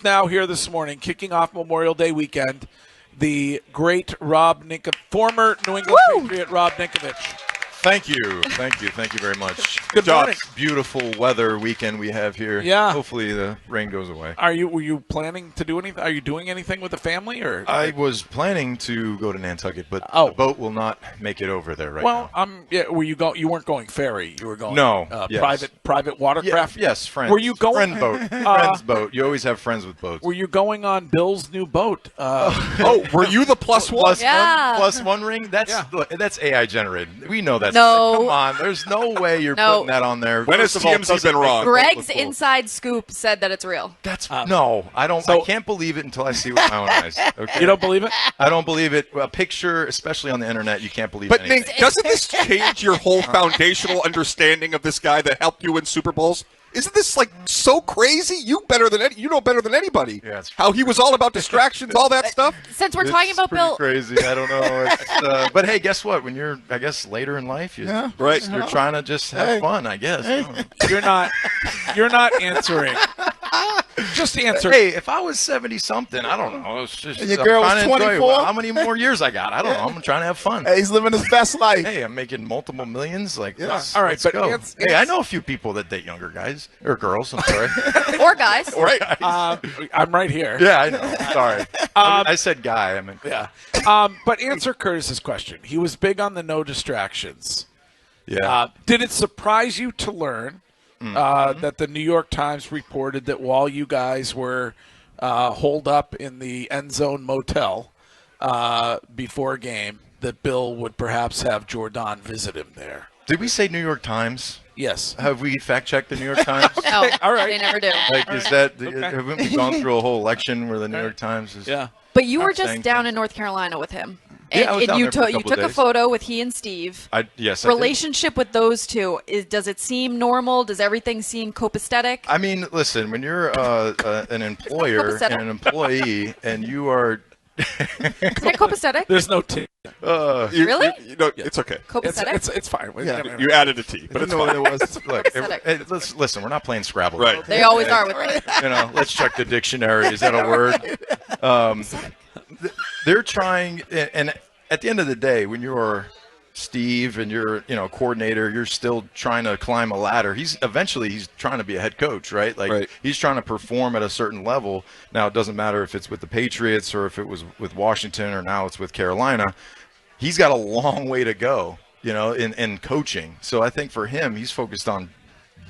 Now here this morning, kicking off Memorial Day weekend, the great Rob Ninkovich, former New England Patriot Rob Ninkovich. Thank you very much. Good morning. Beautiful weather weekend we have here. Yeah. Hopefully the rain goes away. Were you planning to do anything? Are you doing anything with the family, or? I was planning to go to Nantucket, but the boat will not make it over there right now. Well, you weren't going ferry. You were going private watercraft. Yes, friends. Were you going friend boat? Friends boat. You always have friends with boats. Were you going on Bill's new boat? Were you the plus one? Plus one ring? That's AI generated. We know that. No. Come on. There's no way you're putting that on there. When has TMZ been wrong? Greg's inside scoop said that it's real. No, I don't. I can't believe it until I see it with my own eyes. Okay? You don't believe it? I don't believe it. A picture, especially on the internet, you can't believe But anything. Nick, doesn't this change your whole foundational understanding of this guy that helped you win Super Bowls? Isn't this so crazy? You know better than anybody. Yeah, how he was all about distractions, all that stuff. Since we're talking about Bill, crazy. I don't know. But hey, guess what? When you're, I guess, later in life, you're trying to just have fun. I guess you're not answering. Just answer. Hey, if I was 70-something, I don't know. It's just, and your girl was 24? How many more years I got? I don't know. I'm trying to have fun. Hey, he's living his best life. Hey, I'm making multiple millions. All right, let's go. Hey, I know a few people that date younger guys. Or girls, I'm sorry. Or guys. Right. I'm right here. Yeah, I know. Sorry. I said guy. I meant but answer Curtis's question. He was big on the no distractions. Yeah. Did it surprise you to learn that the New York Times reported that while you guys were holed up in the end zone motel before a game, that Bill would perhaps have Jordan visit him there? Did we say New York Times? Yes. Have we fact-checked the New York Times? No, all right. They never do. Haven't we gone through a whole election where the New York Times is... Yeah. But you were just down in North Carolina with him. Yeah, I was down you there for a couple took a days. photo with he and Steve. Yes, I Relationship with those two, does it seem normal? Does everything seem copacetic? I mean, listen, when you're an employer and an employee and you are... Is that copacetic? There's no T. Really? It's okay. Copacetic? It's fine. Yeah. You added a T, but it's fine. It was. Look, listen, we're not playing Scrabble. Right. They always are with me. Let's check the dictionary. Is that a word? They're trying, and at the end of the day, when you're Steve and you're coordinator, you're still trying to climb a ladder. He's trying to be a head coach, right? He's trying to perform at a certain level. Now it doesn't matter if it's with the Patriots or if it was with Washington or now it's with Carolina. He's got a long way to go, in coaching. So I think for him, he's focused on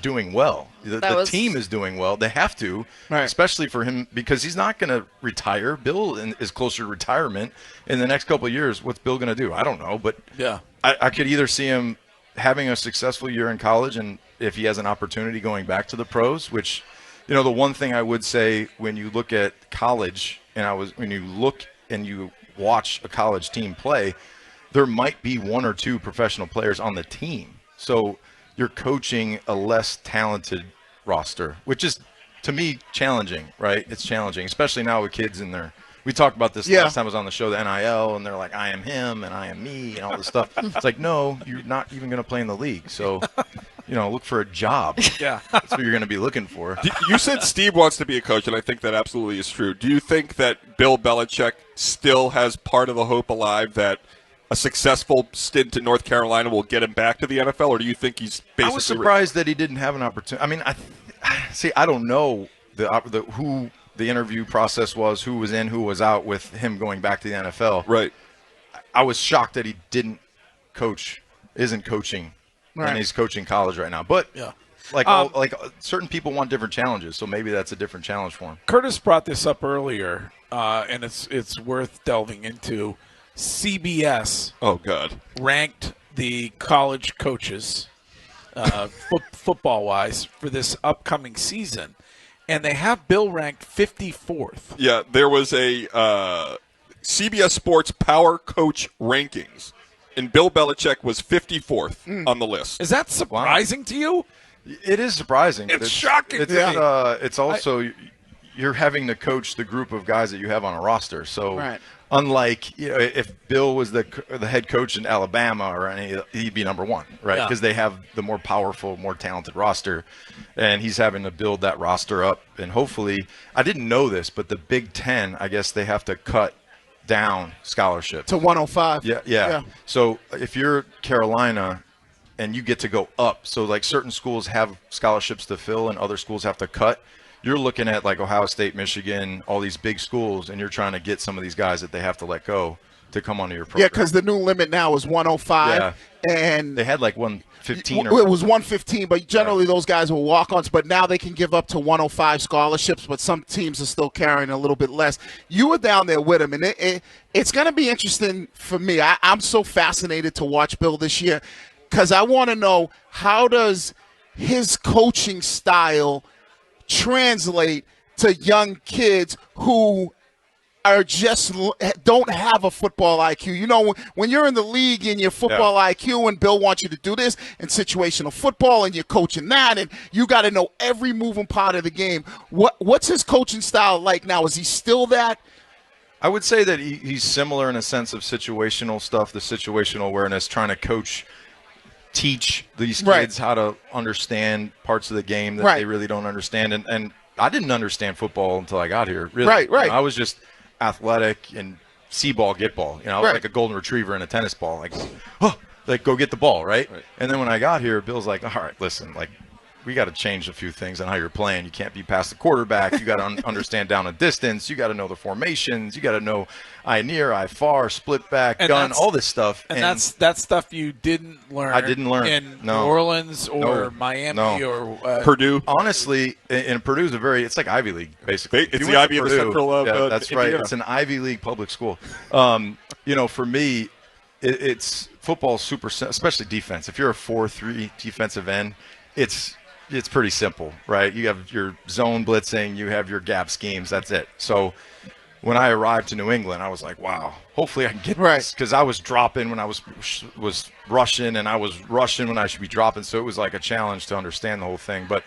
doing well. The team is doing well. They have to, especially for him, because he's not going to retire. Bill is closer to retirement in the next couple of years. What's Bill going to do? I don't know, but I could either see him having a successful year in college, and if he has an opportunity going back to the pros, which, the one thing I would say when you look at college, when you look and you watch a college team play, there might be one or two professional players on the team. So you're coaching a less talented roster, which is, to me, challenging, right? It's challenging, especially now with kids in there. We talked about this last time I was on the show, the NIL, and they're like, I am him and I am me and all this stuff. It's like, no, you're not even going to play in the league. So, look for a job. Yeah. That's what you're going to be looking for. You said Steve wants to be a coach, and I think that absolutely is true. Do you think that Bill Belichick still has part of the hope alive that a successful stint in North Carolina will get him back to the NFL, or do you think he's basically... I was surprised that he didn't have an opportunity. I mean, I don't know who the interview process was, who was in, who was out with him going back to the NFL. Right. I was shocked that he isn't coaching, and he's coaching college right now. But certain people want different challenges, so maybe that's a different challenge for him. Curtis brought this up earlier, and it's worth delving into. CBS ranked the college coaches football-wise for this upcoming season, and they have Bill ranked 54th. Yeah, there was a CBS Sports Power Coach Rankings, and Bill Belichick was 54th on the list. Is that surprising to you? It is surprising. It's shocking. It's also, you're having to coach the group of guys that you have on a roster. So Right. unlike, if Bill was the head coach in Alabama or he'd be number one, right? Yeah. Because they have the more powerful, more talented roster, and he's having to build that roster up. And hopefully, I didn't know this, but the Big Ten, I guess they have to cut down scholarships To 105. Yeah. So if you're Carolina and you get to go up, so like certain schools have scholarships to fill and other schools have to cut, you're looking at like Ohio State, Michigan, all these big schools, and you're trying to get some of these guys that they have to let go to come onto your program. Yeah, because the new limit now is 105. Yeah. And They had like 115 it was 115, but generally those guys were walk-ons. But now they can give up to 105 scholarships, but some teams are still carrying a little bit less. You were down there with him, and it's going to be interesting for me. I'm so fascinated to watch Bill this year because I want to know, how does his coaching style translate to young kids who are just don't have a football IQ. You know, when you're in the league and your football IQ and Bill wants you to do this and situational football and you're coaching that and you got to know every moving part of the game. What's his coaching style like now? Is he still that? I would say that he's similar in a sense of situational stuff, the situational awareness, trying to teach these kids how to understand parts of the game that they really don't understand. And I didn't understand football until I got here. Really. Right. You know, I was just athletic and see ball, get ball. You know, I was like a golden retriever in a tennis ball. Like go get the ball, right? And then when I got here, Bill's like, all right, listen, like we got to change a few things on how you're playing. You can't be past the quarterback. You got to understand down and distance. You got to know the formations. You got to know eye near, eye far, split back, gun, all this stuff. And that's stuff you didn't learn. I didn't learn in New No. Orleans or No. Miami or Purdue. Honestly, and Purdue's it's like Ivy League, basically. It's the Ivy of the Central of that's Indiana. right. It's an Ivy League public school. You know, for me, it's football super, especially defense. If you're a 4-3 defensive end, it's pretty simple, right? You have your zone blitzing, you have your gap schemes, that's it. So when I arrived to New England, I was like, wow, hopefully I can get this. Because I was dropping when I was rushing, and I was rushing when I should be dropping. So it was like a challenge to understand the whole thing. But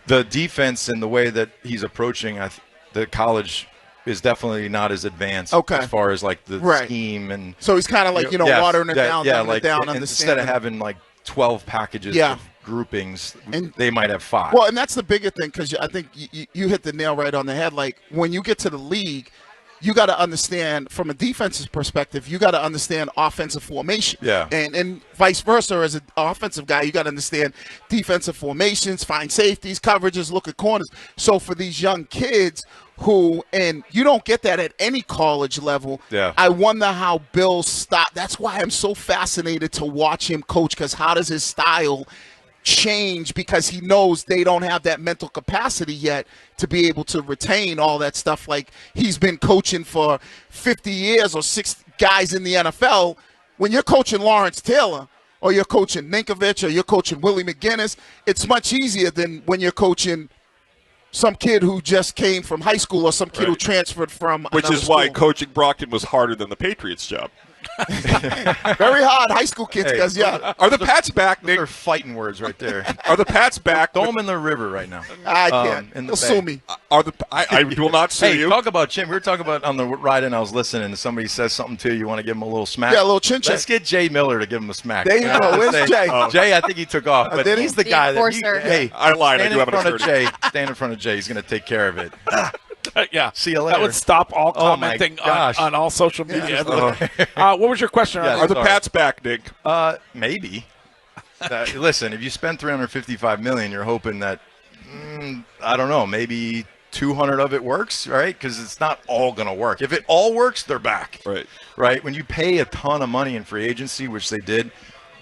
the defense and the way that he's approaching the college is definitely not as advanced as far as like the scheme. And so he's kind of like, watering it down, dumbing it down, instead of having like 12 packages of groupings, and they might have 5. Well, and that's the bigger thing, because I think you hit the nail right on the head. Like, when you get to the league, you got to understand, from a defensive perspective, you got to understand offensive formation. Yeah. And vice versa, as an offensive guy, you got to understand defensive formations, find safeties, coverages, look at corners. So for these young kids and you don't get that at any college level, I wonder how Bill stopped. That's why I'm so fascinated to watch him coach, because how does his style change, because he knows they don't have that mental capacity yet to be able to retain all that stuff. Like, he's been coaching for 50 years or 6 guys in the NFL. When you're coaching Lawrence Taylor or you're coaching Ninkovich or you're coaching Willie McGinnis, it's much easier than when you're coaching some kid who just came from high school or some kid who transferred from Which another is why school. coaching Brockton was harder than the Patriots job. Very hard high school kids, because Are the Pats back, Nick? They're fighting words right there. Are the Pats back? Throw them in the river right now. I can't. In the They'll sue me. I will not sue Hey, you. talk about Jim. We were talking about on the ride in. I was listening, and somebody says something to you. You want to give him a little smack? Yeah, a little chin-chin. Let's get Jay Miller to give him a smack. There you go. Let's Where's say- Jay? Jay, I think he took off, but did he? he's the The guy that. enforcer. Hey, I lied. I stand do in have an front of attorney. Jay. Stand in front of Jay. He's going to take care of it. yeah. See you later. That would stop all Oh, my commenting gosh. on all social media. What was your question? Yeah, Are the sorry. Pats back, Nick? Maybe. Listen, if you spend $355 million, you're hoping that I don't know, maybe 200 of it works, right? Because it's not all going to work. If it all works, they're back. Right. When you pay a ton of money in free agency, which they did,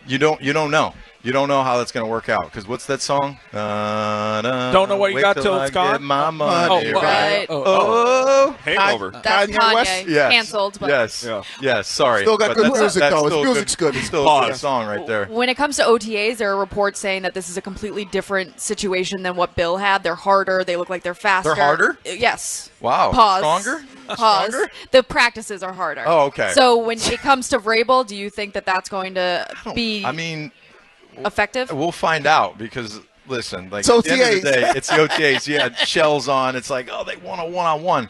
you don't know. You don't know how that's going to work out. Because what's that song? Don't know what you Wait got till till I it's gone? get my money. right. Oh. Hangover. That's Kanye West? Kanye. Yes. Canceled. But Yes. Yeah. Yes. Sorry. Still got But good that's- music, that's though. His still music's good. It's still a Pause. good song right there. when it comes to OTAs, there are reports saying that this is a completely different situation than what Bill had. They're harder. They look like they're faster. They're harder? Yes. Wow. Pause. Stronger? Pause. Stronger? The practices are harder. Oh, okay. So when it comes to Vrabel, do you think that that's going to be I mean, effective? we'll find out because listen, like It's at the end of OTAs. the day, it's the OTAs. You had shells on. It's like, oh, they want a one-on-one.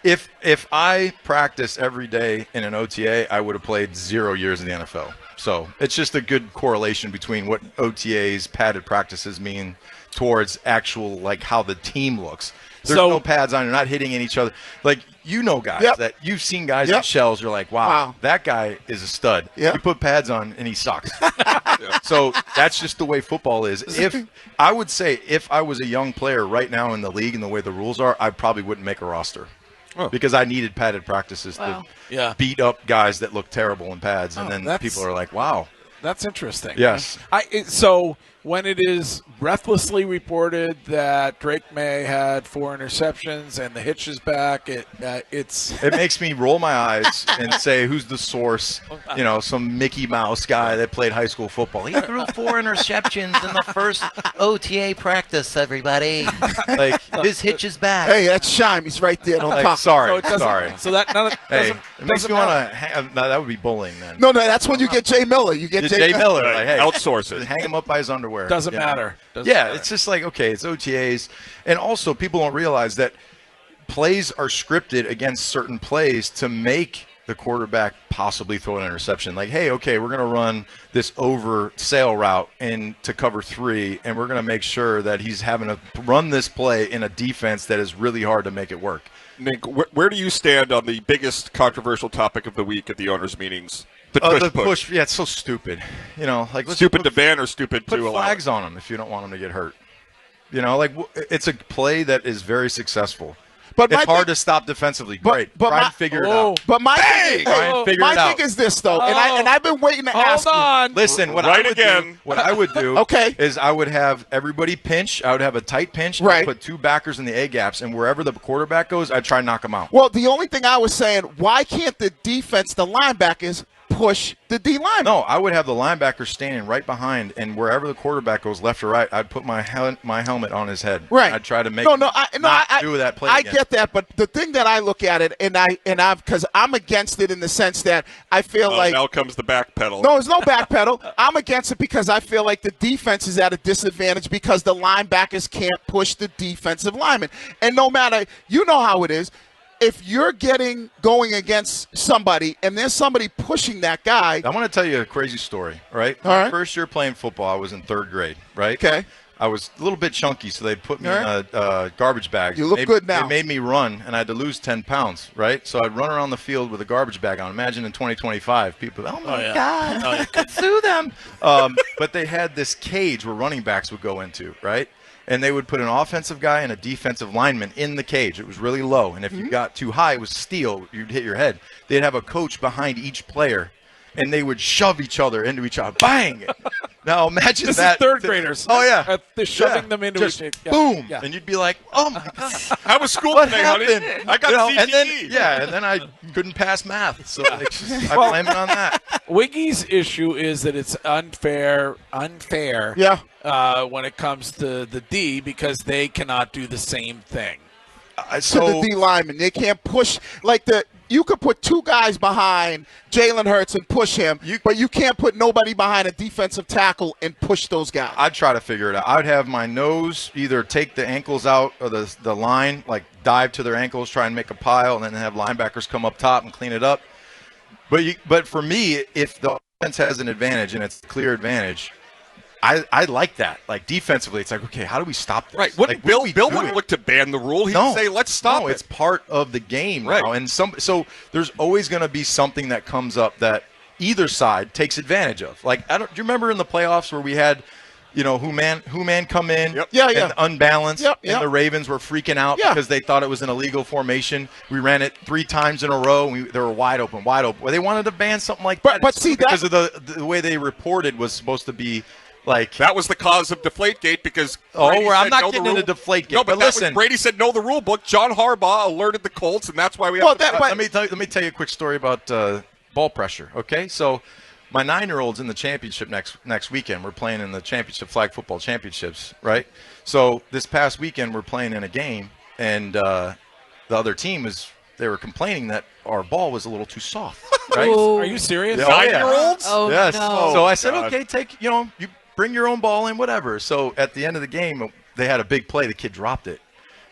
If I practiced every day in an OTA, I would have played 0 years in the NFL. So it's just a good correlation between what OTAs, padded practices, mean towards actual, like, how the team looks. There's no pads on. You're not hitting in each other. Like, you know guys that you've seen guys in shells. You're like, wow, that guy is a stud. You put pads on, and he sucks. So that's just the way football is. I would say if I was a young player right now in the league and the way the rules are, I probably wouldn't make a roster. Because I needed padded practices to beat up guys that look terrible in pads. And then people are like, wow. That's interesting. Yes. So when it is breathlessly reported that Drake May had 4 interceptions and the hitch is back, it makes me roll my eyes and say, who's the source? You know, some Mickey Mouse guy that played high school football. He threw 4 interceptions in the first OTA practice, everybody. Like, his hitch is back. Hey, that's Shime. He's right there. Don't talk. Sorry. So that it makes me want to. No, that would be bullying then. No, that's when you get Jay Miller. You get Jay Miller. Like, hey, outsource it. Hang him up by his underwear. Doesn't matter. It's just like, okay, it's OTAs. And also, people don't realize that plays are scripted against certain plays to make the quarterback possibly throw an interception. Like, hey, okay, we're going to run this over sail route to cover 3, and we're going to make sure that he's having to run this play in a defense that is really hard to make it work. Nick, where do you stand on the biggest controversial topic of the week at the owners' meetings? The push. Yeah, it's so stupid. You know, like stupid to ban or stupid to allow. Put flags on them if you don't want them to get hurt. You know, like it's a play that is very successful. But it's hard to stop defensively. Great. Try and figure it out. But my thing is this, though, and I've been waiting to ask you. Hold on. Listen, what I would do is I would have everybody pinch. I would have a tight pinch. Right. I'd put 2 backers in the A-gaps, and wherever the quarterback goes, I'd try and knock him out. Well, the only thing I was saying, why can't the defense, the linebackers, push the D line? No, I would have the linebacker standing right behind, and wherever the quarterback goes, left or right, I'd put my helmet on his head. Right. I'd try to make I do that play. I get that, but the thing that I look at it, because I'm against it in the sense that I feel like now comes the back pedal. No, there's no back pedal. I'm against it because I feel like the defense is at a disadvantage because the linebackers can't push the defensive linemen, and no matter, you know how it is. If you're going against somebody and there's somebody pushing that guy. I want to tell you a crazy story, right? All right. My first year playing football, I was in 3rd grade, right? Okay. I was a little bit chunky, so they put me in a garbage bag. You look good now. They made me run, and I had to lose 10 pounds, right? So I'd run around the field with a garbage bag on. Imagine in 2025, people, oh, my God, sue them. But they had this cage where running backs would go into, right? And they would put an offensive guy and a defensive lineman in the cage. It was really low. And if you got too high, it was steel. You'd hit your head. They'd have a coach behind each player, and they would shove each other into each other. Bang! Now imagine this that. This is 3rd graders. Oh, yeah. They're shoving them into each other. Yeah. Boom! Yeah. And you'd be like, oh, my God. How was school What today, happened? honey? I got CTE. And then I couldn't pass math. So I blame it on that. Wiggy's issue is that it's unfair when it comes to the D because they cannot do the same thing. To the D lineman. They can't push you could put 2 guys behind Jalen Hurts and push him, but you can't put nobody behind a defensive tackle and push those guys. I'd try to figure it out. I'd have my nose either take the ankles out of the line, like dive to their ankles, try and make a pile, and then have linebackers come up top and clean it up. But for me, if the offense has an advantage and it's a clear advantage, I like that. Like defensively, it's like, okay, how do we stop this? Right. Bill wouldn't look to ban the rule. He'd say, let's stop it. It's part of the game now. And so there's always going to be something that comes up that either side takes advantage of. Like, do you remember in the playoffs where we had, who man come in and unbalanced, and the Ravens were freaking out because they thought it was an illegal formation. We ran it 3 times in a row, and they were wide open. Well, they wanted to ban something like that. But see, because of the way they reported was supposed to be. Like that was the cause of Deflategate because I'm not getting into Deflategate. No, but listen, Brady said no the rule book. John Harbaugh alerted the Colts, and that's why we have. Let me tell you a quick story about ball pressure. Okay, so my 9-year-old's in the championship next weekend. We're playing in the championship flag football championships, right? So this past weekend we're playing in a game, and the other team they were complaining that our ball was a little too soft. Right? Are you serious? 9-year-olds? Oh, yes. No. So I said, okay, take bring your own ball in, whatever. So at the end of the game, they had a big play. The kid dropped it.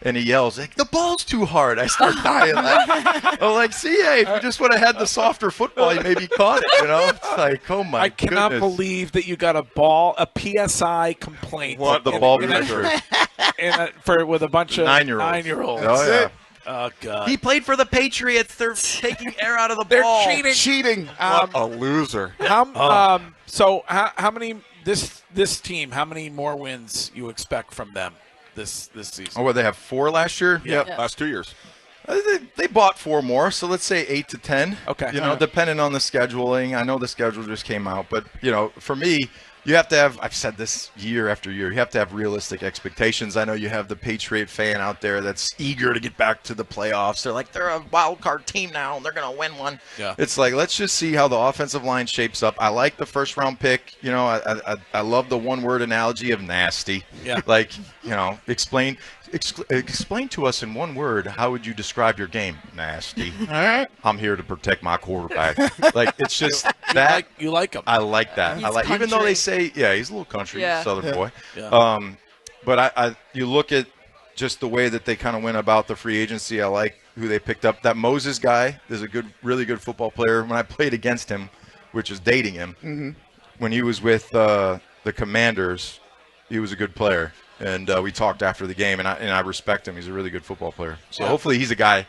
And he yells, like, the ball's too hard. I start dying. I'm like, CA, if you just would have had the softer football, you maybe caught it, you know? It's like, oh, my I cannot goodness. believe that you got a PSI complaint. What the ball measure. With a bunch of 9-year-olds. 9-year-olds. Oh, yeah. Oh, God. He played for the Patriots. They're taking air out of the They're ball. cheating. What a loser. So how many this team? How many more wins you expect from them this season? Oh, what, they have 4 last year? Yeah. Last 2 years. They bought 4 more, so let's say 8 to 10. Okay. You know, depending on the scheduling. I know the schedule just came out, but, you know, for me, you have to have, I've said this year after year, you have to have realistic expectations. I know you have the Patriot fan out there that's eager to get back to the playoffs. They're like, they're a wild card team now, and they're going to win one. Yeah. It's like, let's just see how the offensive line shapes up. I like the first-round pick. You know, I love the one-word analogy of nasty. Yeah. Like, you know, explain to us in one word, how would you describe your game? Nasty. All right. I'm here to protect my quarterback. Like, it's just that. You like him. I like that. He's I like, even though country. they say, yeah, he's a little country, Yeah. Southern boy. Yeah. But you look at just the way that they kind of went about the free agency. I like who they picked up. That Moses guy is a really good football player. When I played against him, which is dating him, when he was with the Commanders, he was a good player. And we talked after the game, and I respect him. He's a really good football player. So hopefully he's a guy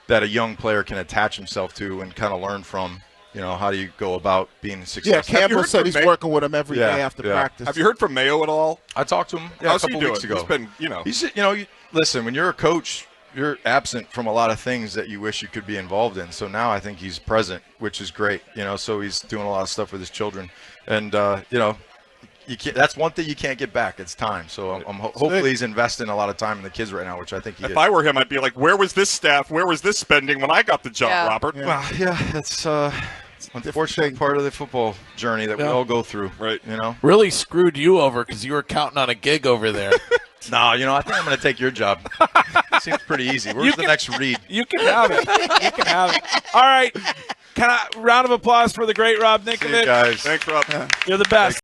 that a young player can attach himself to and kind of learn from. You know, how do you go about being successful? Yeah, Campbell heard said from he's May? working with him every day after Yeah. practice. Have you heard from Mayo at all? I talked to him a How's he couple doing? weeks ago. He's been, you know. He's, you know, listen, when you're a coach, you're absent from a lot of things that you wish you could be involved in. So now I think he's present, which is great. You know, so he's doing a lot of stuff with his children. And, you know, that's one thing you can't get back. It's time. So hopefully he's investing a lot of time in the kids right now, which I think he is. If I were him, I'd be like, where was this staff? Where was this spending when I got the job, Yeah. Robert? Yeah. Well, yeah, that's unfortunately part of the football journey that we all go through. Right. You know? Really screwed you over because you were counting on a gig over there. No, you know, I think I'm going to take your job. Seems pretty easy. Where's the next read? You can have it. You can have it. All right. Round of applause for the great Rob See you Ninkovich. guys. Thanks, Rob. You're the best.